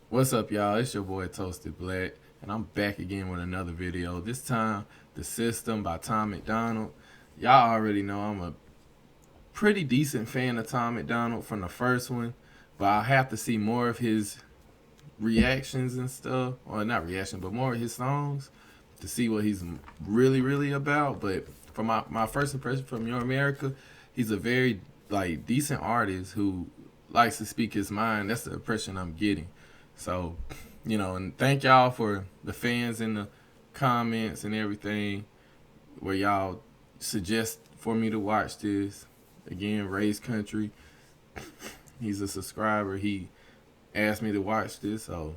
What's up, y'all? It's your boy Toasted Black, and I'm back again with another video. This time, The System by Tom MacDonald. Y'all already know I'm a pretty decent fan of Tom MacDonald from the first one, but I have to see more of his reactions and stuff, or not reaction, but more of his songs to see what he's really about. But from my first impression from Your America, he's a very decent artist who likes to speak his mind. That's the impression I'm getting. So, and thank y'all for the fans in the comments and everything where y'all suggest for me to watch this. Again, Ray's Country. He's a subscriber. He asked me to watch this, so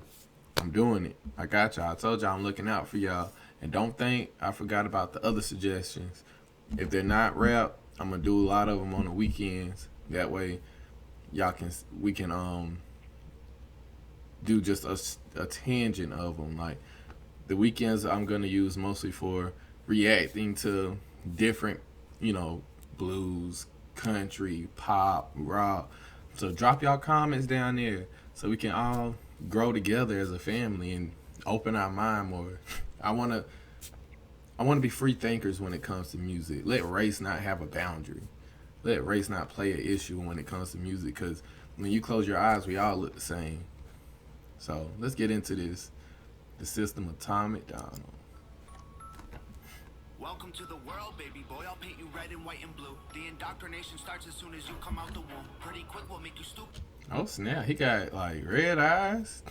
I'm doing it. I got y'all. I told y'all I'm looking out for y'all. And don't think I forgot about the other suggestions. If they're not rap, I'm gonna do a lot of them on the weekends. That way, we can do just a tangent of them. Like the weekends, I'm gonna use mostly for reacting to different, blues, country, pop, rock. So drop y'all comments down there so we can all grow together as a family and open our mind more. I wanna I wanna be free thinkers when it comes to music. Let race not have a boundary. Let race not play an issue when it comes to music, because when you close your eyes, we all look the same. So let's get into this. The System of Tom MacDonald. Welcome to the world, baby boy. I'll paint you red and white and blue. The indoctrination starts as soon as you come out the womb. Pretty quick, we'll make you stupid. Oh snap! He got like red eyes.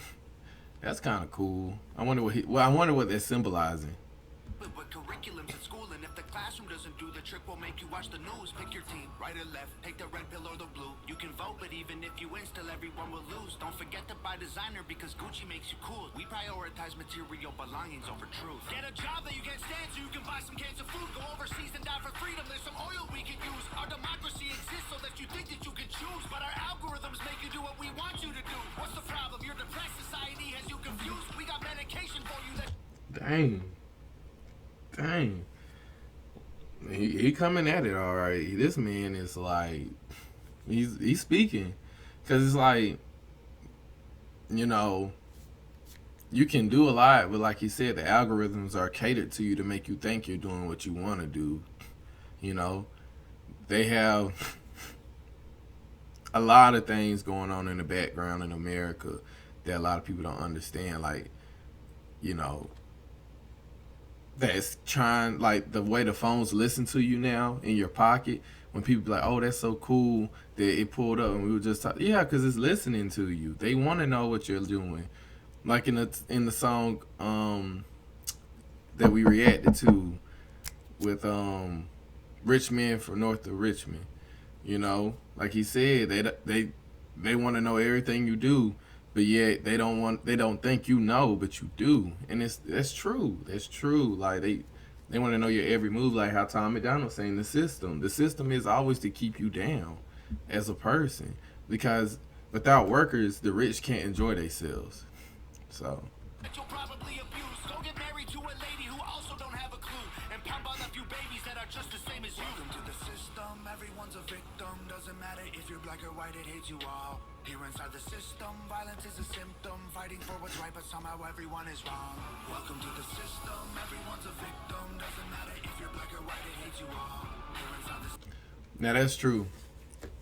That's kind of cool. I wonder what they're symbolizing. With curriculums at school, and if the classroom doesn't do the trick, we'll make you watch the news. Pick your team, right or left. Take the red pill or the blue. You can vote, but even if you win, still everyone will lose. Don't forget to buy designer because Gucci makes you cool. We prioritize material belongings over truth. Get a job that you can't stand so you can buy some cans of food. Go overseas and die for freedom. There's some oil we can use. Our democracy exists so that you think that you can choose, but our algorithms make you do what we want you to do. What's the problem? Your depressed society has you confused. We got medication for you that. Dang, dang. He coming at it all right. This man is like, he's speaking, because it's like, you know, you can do a lot, but like you said, the algorithms are catered to you to make you think you're doing what you want to do. You know, they have a lot of things going on in the background in America that a lot of people don't understand. Like, you know, that's trying, like the way the phones listen to you now in your pocket. When people be like, "Oh, that's so cool that it pulled up," and we were just talking, yeah, because it's listening to you. They want to know what you're doing. Like in the song that we reacted to with Rich Men from North of Richmond. Like he said, they want to know everything you do, but yet they don't think you know, but you do, and that's true. That's true. Like they want to know your every move, like how Tom MacDonald saying the system. The system is always to keep you down as a person, because without workers, the rich can't enjoy themselves. So. That you'll probably abuse. Go get married to a lady who also don't have a clue, and pump on a few babies that are just the same as you. Welcome to the system, everyone's a victim. Doesn't matter if you're black or white, it hates you all. Here inside the system, violence is a symptom. Fighting for what's right, but somehow everyone is wrong. Welcome to the system, everyone's a victim. Doesn't matter if you're black or white, it hates you all. Here inside the Now that's true.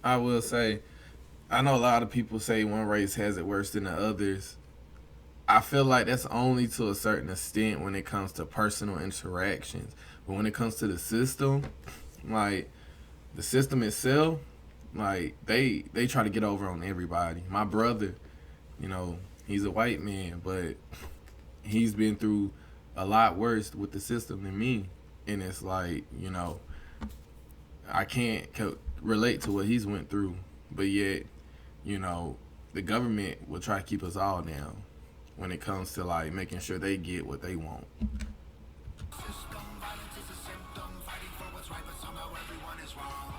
I will say, I know a lot of people say one race has it worse than the others. I feel like that's only to a certain extent when it comes to personal interactions. But when it comes to the system, like the system itself, like they try to get over on everybody. My brother, he's a white man, but he's been through a lot worse with the system than me. And it's like, I can't relate to what he's went through, but yet, the government will try to keep us all down when it comes to like making sure they get what they want. system, violence is a symptom. Fighting for what's right, but somehow everyone is wrong.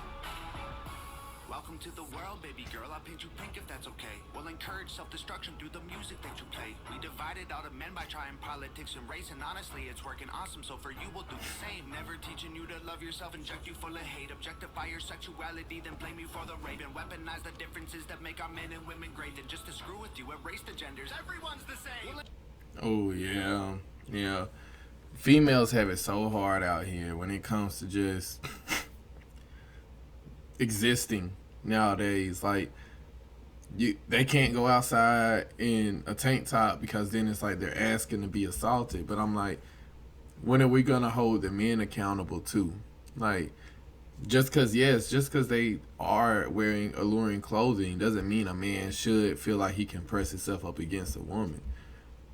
Welcome Welcome to the world, baby girl. I'll paint you pink if that's okay. We'll encourage self-destruction through the music that you play. We divided all the men by trying politics and race, and honestly, it's working awesome. So for you, we'll do the same. Never teaching you to love yourself, inject you full of hate, objectify your sexuality, then blame you for the rape, and weaponize the differences that make our men and women great. And just to screw with you, erase the genders. Everyone's the same. Oh yeah, yeah. Females have it so hard out here when it comes to just existing nowadays. Like they can't go outside in a tank top because then it's like they're asking to be assaulted. But I'm like, when are we gonna hold the men accountable too? Like, just because they are wearing alluring clothing doesn't mean a man should feel like he can press himself up against a woman.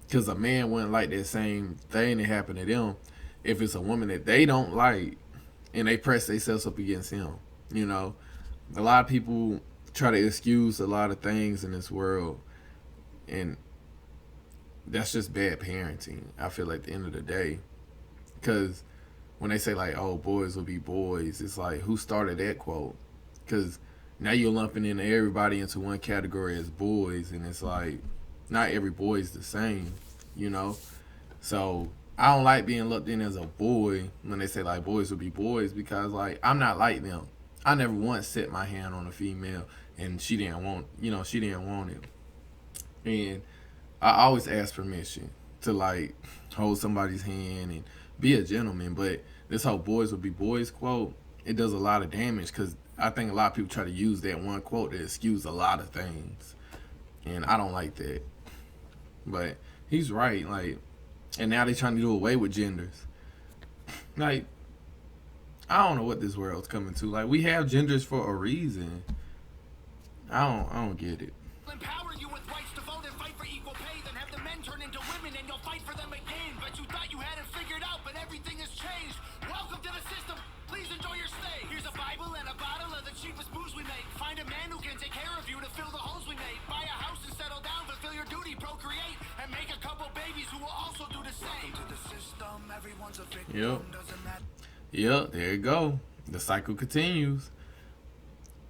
Because a man wouldn't like that same thing that happened to them if it's a woman that they don't like and they press themselves up against him. You know, a lot of people try to excuse a lot of things in this world, and that's just bad parenting, I feel, at the end of the day. Because when they say, like, oh, boys will be boys, it's like, who started that quote? Because now you're lumping in everybody into one category as boys, and it's like, not every boy is the same, you know? So I don't like being looked in as a boy when they say, like, boys will be boys, because, like, I'm not like them. I never once set my hand on a female and she didn't want it. And I always ask permission to, like, hold somebody's hand and be a gentleman. But this whole boys will be boys quote, it does a lot of damage, because I think a lot of people try to use that one quote to excuse a lot of things. And I don't like that. But he's right, like, and now they're trying to do away with genders. Like, I don't know what this world's coming to. Like, we have genders for a reason. I don't get it. Empower you with rights to vote and fight for equal pay, then have the men turn into women and you'll fight for them again. But you thought you had it figured out, but everything has changed. Welcome to the system. Please enjoy your stay. Here's a Bible and a bottle of the cheapest booze we make. Find a man who can take care of you to fill the holes we made. Buy a house and settle down, fulfill your duty, procreate, and make a couple babies who will also do the same. Welcome to the system. Everyone's a victim. Yep. Doesn't matter. Yep, there you go. The cycle continues.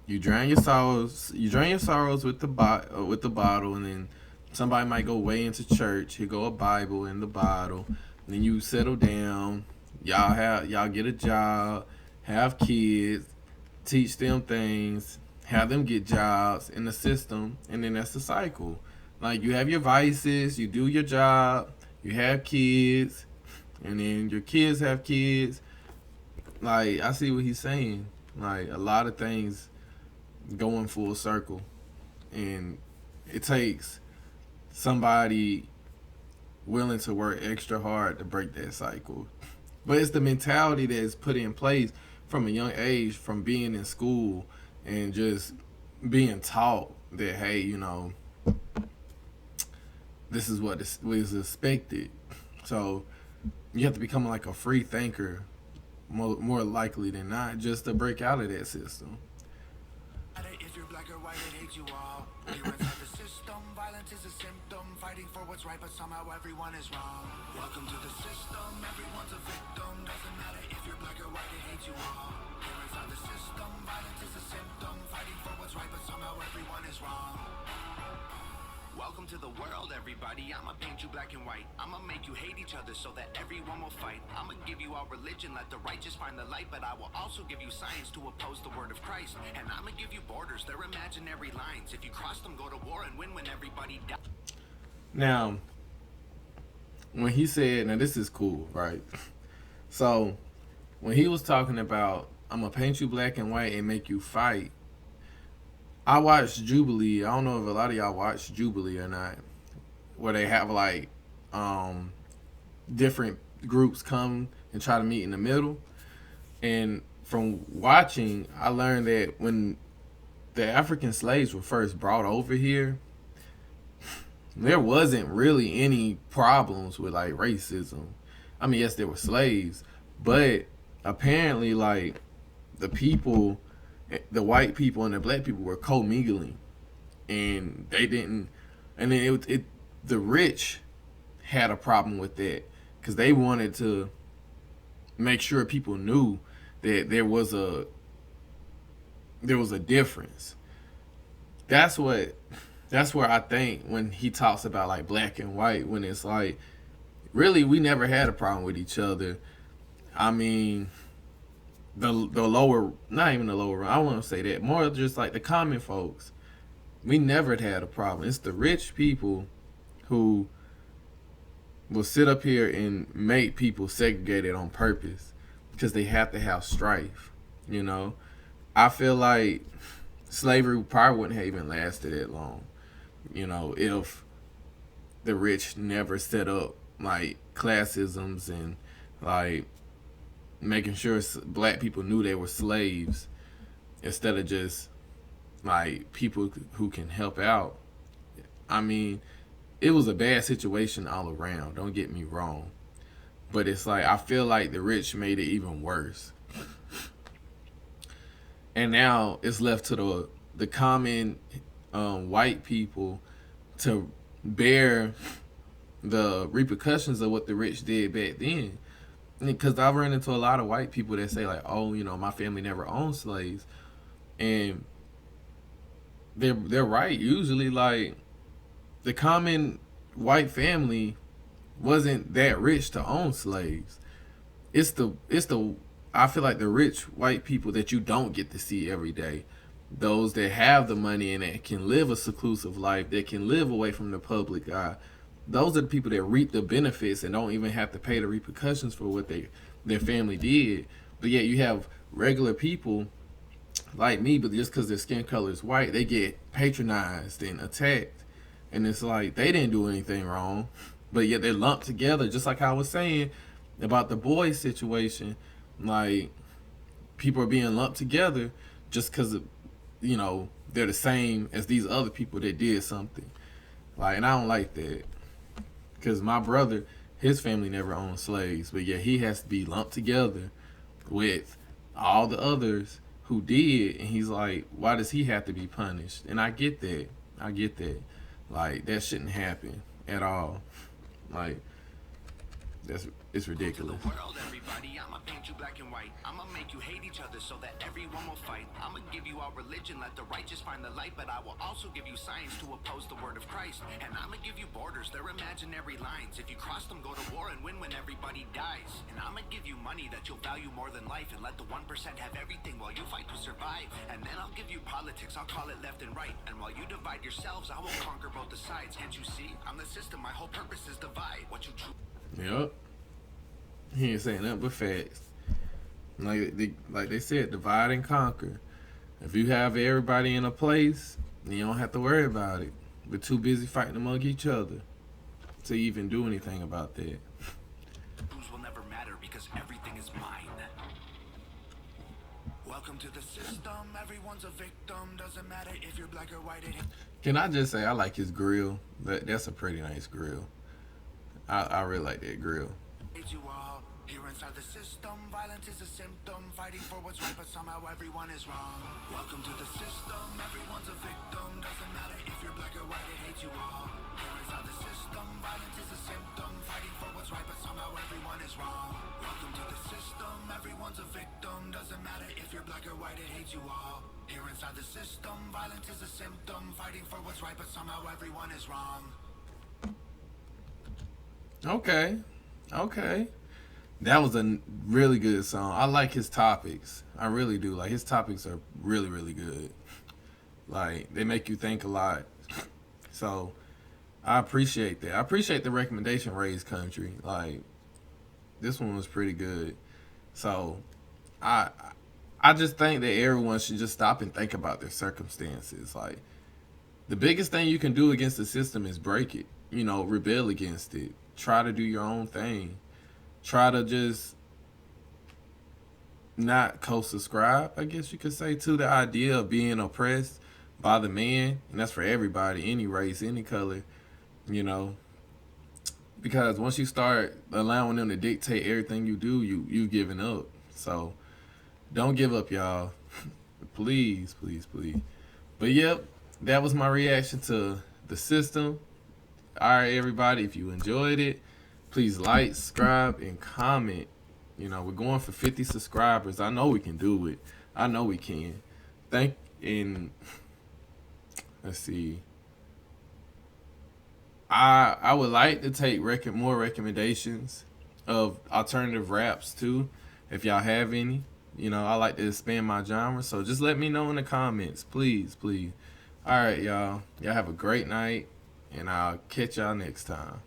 You drown your sorrows. You drown your sorrows with the bottle, and then somebody might go way into church. Here go a Bible in the bottle. Then you settle down. Y'all get a job, have kids, teach them things, have them get jobs in the system, and then that's the cycle. Like, you have your vices, you do your job, you have kids, and then your kids have kids. Like, I see what he's saying. Like, a lot of things going full circle, and it takes somebody willing to work extra hard to break that cycle. But it's the mentality that is put in place from a young age, from being in school and just being taught that, hey, you know, this is what is expected. So you have to become like a free thinker, more likely than not, just to break out of that system. If you're black or white, it hates you all. You're inside the system. Violence is a symptom. Fighting for what's right, but somehow everyone is wrong. Welcome to the system. Everyone's a victim. Doesn't matter if you're black or white, it hates you all. You're inside the system. Violence is a symptom. Fighting for what's right, but somehow everyone is wrong. Welcome to the world, everybody. I'ma paint you black and white. I'ma make you hate each other so that everyone will fight. I'ma give you all religion, let the righteous find the light. But I will also give you science to oppose the word of Christ. And I'ma give you borders, they're imaginary lines. If you cross them, go to war and win when everybody dies. Now, when he said, now this is cool, right? So, when he was talking about, I'm gonna paint you black and white and make you fight, I watched Jubilee. I don't know if a lot of y'all watch Jubilee or not, where they have like different groups come and try to meet in the middle. And from watching, I learned that when the African slaves were first brought over here, there wasn't really any problems with like racism. I mean, yes, there were slaves, but apparently like the white people and the black people were commingling, and they didn't. And then the rich had a problem with that because they wanted to make sure people knew that there was a difference. that's what that's where I think when he talks about like black and white, when it's like really we never had a problem with each other. I mean, the lower, not even the lower, I won't say that, more just like the common folks, we never had a problem. It's the rich people who will sit up here and make people segregated on purpose because they have to have strife. You know, I feel like slavery probably wouldn't have even lasted that long. You know, if the rich never set up like classisms and like making sure black people knew they were slaves instead of just like people who can help out. I mean, it was a bad situation all around. Don't get me wrong, but it's like I feel like the rich made it even worse, and now it's left to the common white people to bear the repercussions of what the rich did back then. Because I run into a lot of white people that say like, "Oh, you know, my family never owned slaves," and they're right. Usually, like the common white family wasn't that rich to own slaves. It's the I feel like the rich white people that you don't get to see every day, those that have the money and that can live a seclusive life, that can live away from the public eye. Those are the people that reap the benefits and don't even have to pay the repercussions for what their family did. But yet you have regular people like me, but just because their skin color is white, they get patronized and attacked. And it's like they didn't do anything wrong, but yet they're lumped together. Just like I was saying about the boys situation, like people are being lumped together just because they're the same as these other people that did something. Like, and I don't like that because my brother, his family never owned slaves, but yet he has to be lumped together with all the others who did, and he's like, why does he have to be punished? And I get that. I get that. Like, that shouldn't happen at all. Like, it's ridiculous. To the world, everybody, I'ma paint you black and white. I'ma make you hate each other so that everyone will fight. I'ma give you all religion, let the righteous find the light. But I will also give you science to oppose the word of Christ. And I'ma give you borders, they're imaginary lines. If you cross them, go to war and win when everybody dies. And I'ma give you money that you'll value more than life. And let the 1% have everything while you fight to survive. And then I'll give you politics, I'll call it left and right. And while you divide yourselves, I will conquer both the sides. Can't you see? I'm the system, my whole purpose is divide. What you choose. Yep. He ain't saying nothing but facts. Like they said, divide and conquer. If you have everybody in a place, you don't have to worry about it. We're too busy fighting among each other to even do anything about that. Will never matter because everything is mine. Welcome to the system. Everyone's a victim. Doesn't matter if you're black or white. Can I just say I like his grill? That's a pretty nice grill. I really like that grill. You all here inside the system. Violence is a symptom. Fighting for what's right, but somehow everyone is wrong. Welcome to the system. Everyone's a victim. Doesn't matter if you're black or white. It hates you all. Here inside the system. Violence is a symptom. Fighting for what's right, but somehow everyone is wrong. Welcome to the system. Everyone's a victim. Doesn't matter if you're black or white. It hates you all. Here inside the system. Violence is a symptom. Fighting for what's right, but somehow everyone is wrong. Okay. That was a really good song. I like his topics. I really do. Like, his topics are really, really good. Like, they make you think a lot. So, I appreciate that. I appreciate the recommendation, Ray's Country. Like, this one was pretty good. So, I just think that everyone should just stop and think about their circumstances. Like, the biggest thing you can do against the system is break it. Rebel against it. Try to do your own thing. Try to just not co-subscribe, I guess you could say, to the idea of being oppressed by the man. And that's for everybody, any race, any color, because once you start allowing them to dictate everything you do, you giving up. So don't give up, y'all. Please. But yep, that was my reaction to the system. All right, everybody, if you enjoyed it, please like, subscribe, and comment. We're going for 50 subscribers. I know we can do it. I know we can. Let's see. I would like to take more recommendations of alternative raps too, if y'all have any. You know, I like to expand my genre, so just let me know in the comments, please, please. All right, y'all. Y'all have a great night, and I'll catch y'all next time.